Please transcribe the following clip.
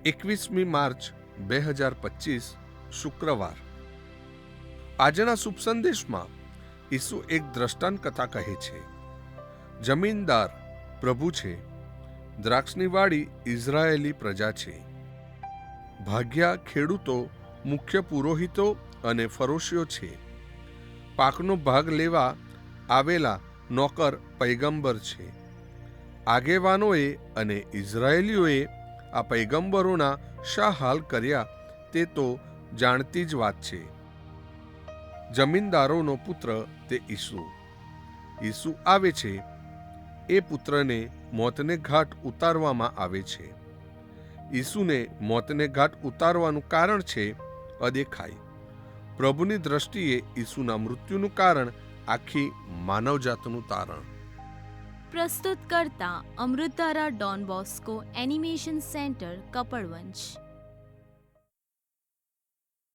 21મી માર્ચ 2025 શુક્રવાર. આજના શુભ સંદેશમાં ઈસુ એક દ્રષ્ટાંત કથા કહે છે. જમીનદાર પ્રભુ છે, દ્રાક્ષની વાડી ઇઝરાયેલી પ્રજા છે. ભાગ્યા ખેડૂતો, મુખ્ય પુરોહિતો અને ફરોશીઓ છે. પાકનો ભાગ લેવા આવેલા નોકર પૈગંબર છે. આગેવાનોએ અને ઇઝરાયેલીઓએ આ પૈગંબરોના શા હાલ કર્યા તે તો જાણતી જ વાત છે. જમીનદારોનો પુત્ર તે ઈસુ. ઈસુ આવે છે, એ પુત્રને મોતને ઘાટ ઉતારવામાં આવે છે. ઈસુને મોતને ઘાટ ઉતારવાનું કારણ છે અદેખાઈ. પ્રભુની દ્રષ્ટિએ ઈસુના મૃત્યુનું કારણ આખી માનવજાતનું તારણ. પ્રસ્તુત કરતા અમૃતધારા Don Bosco animation centre Kapadvanj.